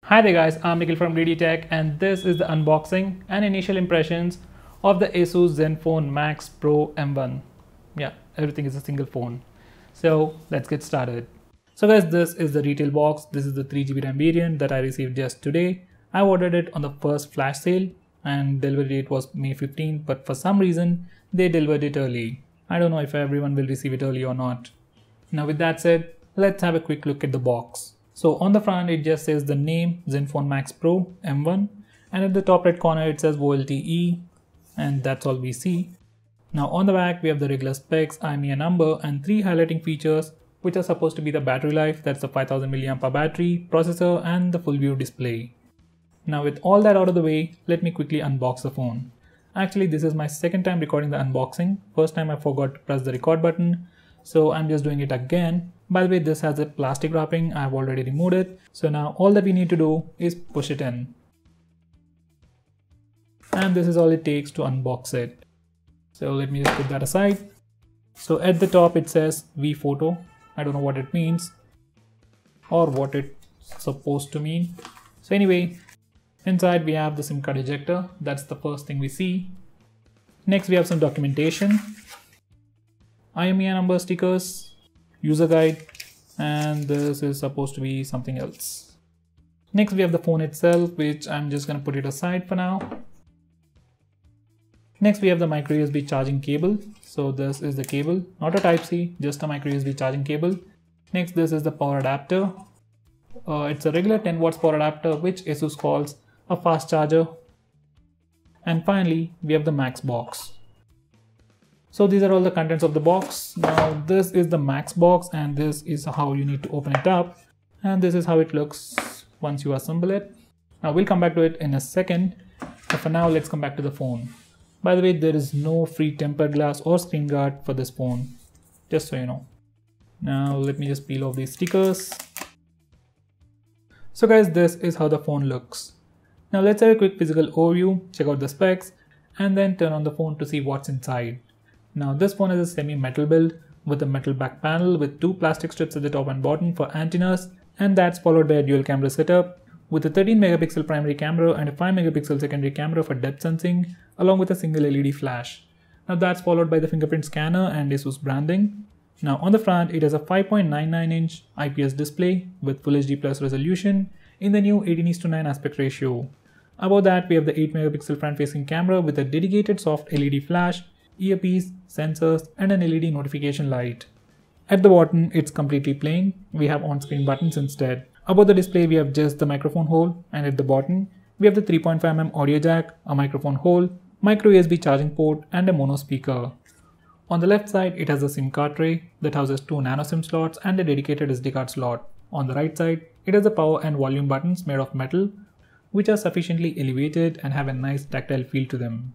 Hi there guys, I'm Nikhil from GreedyTech and this is the unboxing and initial impressions of the Asus Zenfone Max Pro M1. Yeah, everything is a single phone. So let's get started. So guys, this is the retail box. This is the 3GB RAM variant that I received just today. I ordered it on the first flash sale and delivery date was May 15th, but for some reason they delivered it early. I don't know if everyone will receive it early or not. Now with that said, let's have a quick look at the box. So on the front it just says the name Zenfone Max Pro M1 and at the top right corner it says VoLTE and that's all we see. Now on the back we have the regular specs, IMEI number and 3 highlighting features which are supposed to be the battery life, that's the 5000 mAh battery, processor and the full view display. Now with all that out of the way, let me quickly unbox the phone. Actually this is my second time recording the unboxing. First time I forgot to press the record button, so I'm just doing it again. By the way, this has a plastic wrapping, I've already removed it. So now all that we need to do is push it in. And this is all it takes to unbox it. So let me just put that aside. So at the top it says V Photo. I don't know what it means or what it's supposed to mean. So anyway, inside we have the SIM card ejector. That's the first thing we see. Next we have some documentation, IMEI number stickers, user guide, and this is supposed to be something else. Next we have the phone itself, which I'm just going to put it aside for now. Next we have the micro USB charging cable. So this is the cable, not a Type-C, just a micro USB charging cable. Next this is the power adapter. It's a regular 10 watts power adapter which Asus calls a fast charger. And finally we have the Max box. So these are all the contents of the box. Now this is the Max box and this is how you need to open it up. And this is how it looks once you assemble it. Now we'll come back to it in a second. But for now let's come back to the phone. By the way, there is no free tempered glass or screen guard for this phone, just so you know. Now let me just peel off these stickers. So guys, this is how the phone looks. Now let's have a quick physical overview, check out the specs, and then turn on the phone to see what's inside. Now this phone is a semi-metal build with a metal back panel with 2 plastic strips at the top and bottom for antennas, and that's followed by a dual camera setup with a 13 megapixel primary camera and a 5 megapixel secondary camera for depth sensing along with a single LED flash. Now that's followed by the fingerprint scanner and Asus branding. Now on the front it has a 5.99 inch IPS display with Full HD Plus resolution in the new 18:9 aspect ratio. Above that we have the 8 megapixel front facing camera with a dedicated soft LED flash, earpiece, sensors and an LED notification light. At the bottom it's completely plain, we have on-screen buttons instead. Above the display we have just the microphone hole and at the bottom we have the 3.5mm audio jack, a microphone hole, micro USB charging port and a mono speaker. On the left side it has a SIM card tray that houses 2 nano SIM slots and a dedicated SD card slot. On the right side it has the power and volume buttons made of metal which are sufficiently elevated and have a nice tactile feel to them.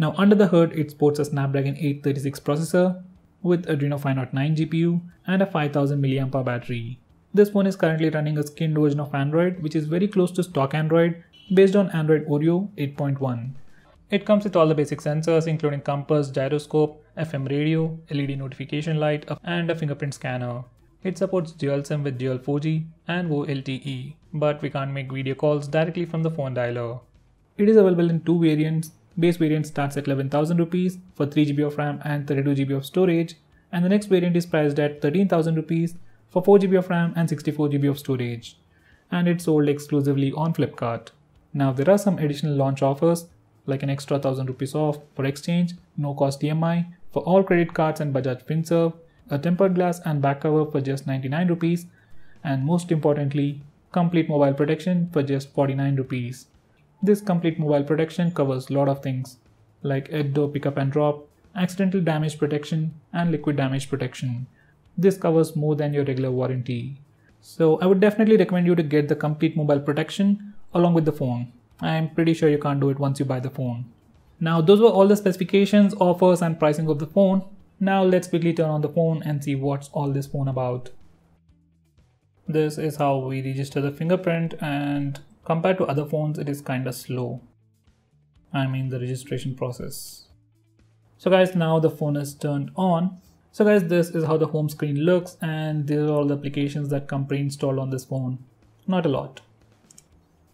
Now under the hood it sports a Snapdragon 836 processor with Adreno 509 GPU and a 5000 mAh battery. This phone is currently running a skinned version of Android which is very close to stock Android based on Android Oreo 8.1. It comes with all the basic sensors including compass, gyroscope, FM radio, LED notification light and a fingerprint scanner. It supports dual SIM with dual 4G and VoLTE, but we can't make video calls directly from the phone dialer. It is available in 2 variants. Base variant starts at 11,000 rupees for 3GB of RAM and 32GB of storage, and the next variant is priced at 13,000 rupees for 4GB of RAM and 64GB of storage, and it's sold exclusively on Flipkart. Now there are some additional launch offers like an extra 1000 rupees off for exchange, no cost EMI for all credit cards and Bajaj FinServe, a tempered glass and back cover for just 99 rupees, and most importantly, complete mobile protection for just 49 rupees. This complete mobile protection covers a lot of things like door pickup and drop, accidental damage protection and liquid damage protection. This covers more than your regular warranty. So I would definitely recommend you to get the complete mobile protection along with the phone. I am pretty sure you can't do it once you buy the phone. Now those were all the specifications, offers and pricing of the phone. Now let's quickly turn on the phone and see what's all this phone about. This is how we register the fingerprint, and compared to other phones it is kinda slow. I mean the registration process. So guys, now the phone is turned on. So guys, this is how the home screen looks and these are all the applications that come pre-installed on this phone. Not a lot.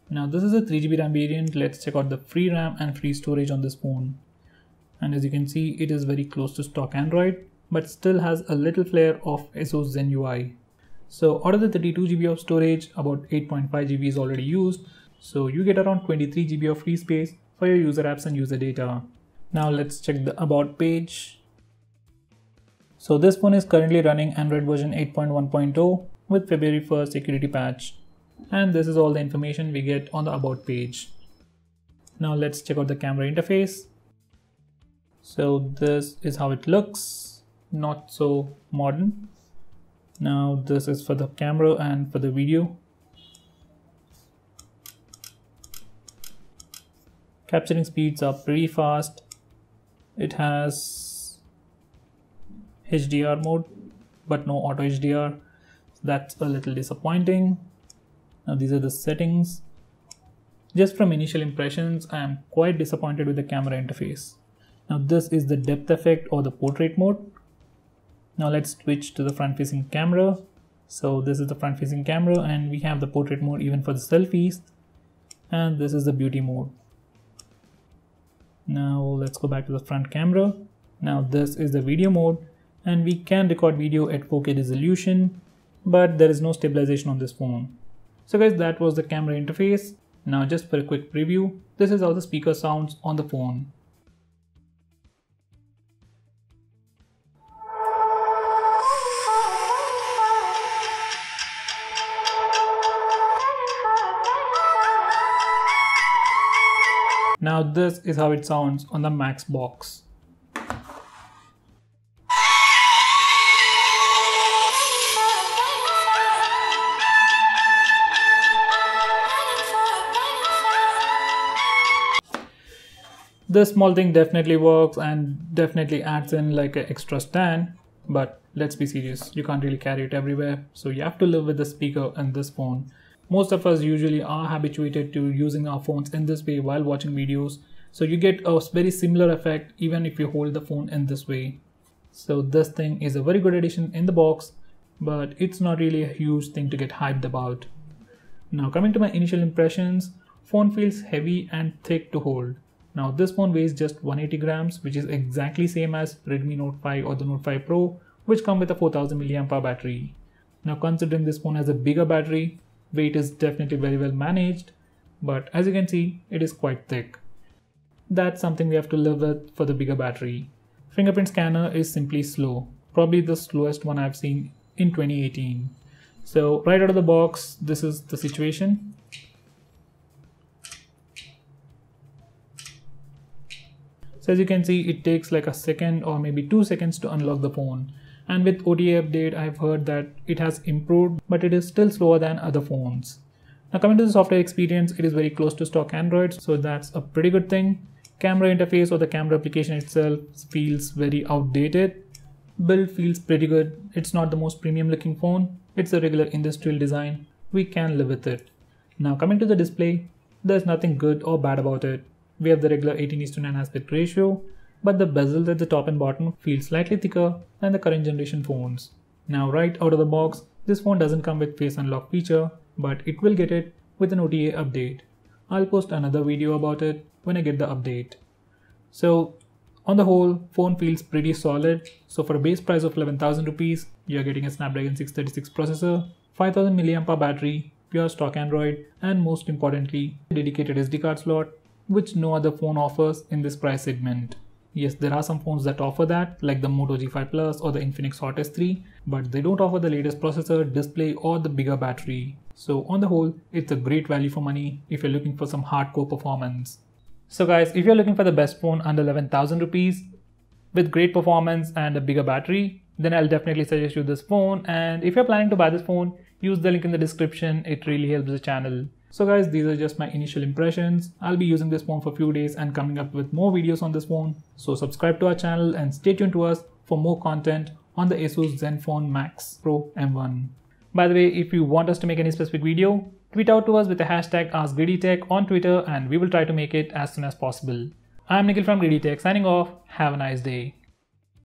Now this is a 3GB RAM variant. Let's check out the free RAM and free storage on this phone. And as you can see, it is very close to stock Android, but still has a little flair of Asus Zen UI. So out of the 32GB of storage, about 8.5GB is already used. So you get around 23GB of free space for your user apps and user data. Now let's check the about page. So this phone is currently running Android version 8.1.0 with February 1st security patch. And this is all the information we get on the about page. Now let's check out the camera interface. So this is how it looks, not so modern. Now this is for the camera and for the video. Capturing speeds are pretty fast. It has HDR mode, but no auto HDR. That's a little disappointing. Now these are the settings. Just from initial impressions, I am quite disappointed with the camera interface. Now this is the depth effect or the portrait mode. Now let's switch to the front facing camera. So this is the front facing camera and we have the portrait mode even for the selfies. And this is the beauty mode. Now let's go back to the front camera. Now this is the video mode and we can record video at 4K resolution, but there is no stabilization on this phone. So guys, that was the camera interface. Now just for a quick preview, this is how the speaker sounds on the phone. Now this is how it sounds on the Max box. This small thing definitely works and definitely adds in like an extra stand, but let's be serious, you can't really carry it everywhere, so you have to live with the speaker in this phone. Most of us usually are habituated to using our phones in this way while watching videos, so you get a very similar effect even if you hold the phone in this way. So this thing is a very good addition in the box, but it's not really a huge thing to get hyped about. Now coming to my initial impressions, phone feels heavy and thick to hold. Now this phone weighs just 180 grams, which is exactly same as Redmi Note 5 or the Note 5 Pro, which come with a 4000 mAh battery. Now considering this phone has a bigger battery, weight is definitely very well managed, but as you can see, it is quite thick. That's something we have to live with for the bigger battery. Fingerprint Scanner is simply slow, probably the slowest one I've seen in 2018. So right out of the box, this is the situation. So as you can see, it takes like a second or maybe 2 seconds to unlock the phone. And with OTA update, I've heard that it has improved, but it is still slower than other phones. Now coming to the software experience, it is very close to stock Android, so that's a pretty good thing. Camera interface or the camera application itself feels very outdated. Build feels pretty good. It's not the most premium looking phone. It's a regular industrial design. We can live with it. Now coming to the display, there's nothing good or bad about it. We have the regular 18:9 aspect ratio, but the bezels at the top and bottom feel slightly thicker than the current generation phones. Now right out of the box, this phone doesn't come with face unlock feature, but it will get it with an OTA update. I'll post another video about it when I get the update. So on the whole, phone feels pretty solid. So for a base price of 11,000 rupees, you're getting a Snapdragon 636 processor, 5000 mAh battery, pure stock Android, and most importantly, a dedicated SD card slot, which no other phone offers in this price segment. Yes, there are some phones that offer that, like the Moto G5 Plus or the Infinix Hot S3, but they don't offer the latest processor, display, or the bigger battery. So on the whole, it's a great value for money if you're looking for some hardcore performance. So guys, if you're looking for the best phone under 11,000 rupees with great performance and a bigger battery, then I'll definitely suggest you this phone. And if you're planning to buy this phone, use the link in the description. It really helps the channel. So guys, these are just my initial impressions. I'll be using this phone for a few days and coming up with more videos on this phone. So subscribe to our channel and stay tuned to us for more content on the Asus Zenfone Max Pro M1. By the way, if you want us to make any specific video, tweet out to us with the hashtag AskGreedyTech on Twitter and we will try to make it as soon as possible. I'm Nikhil from GreedyTech signing off. Have a nice day.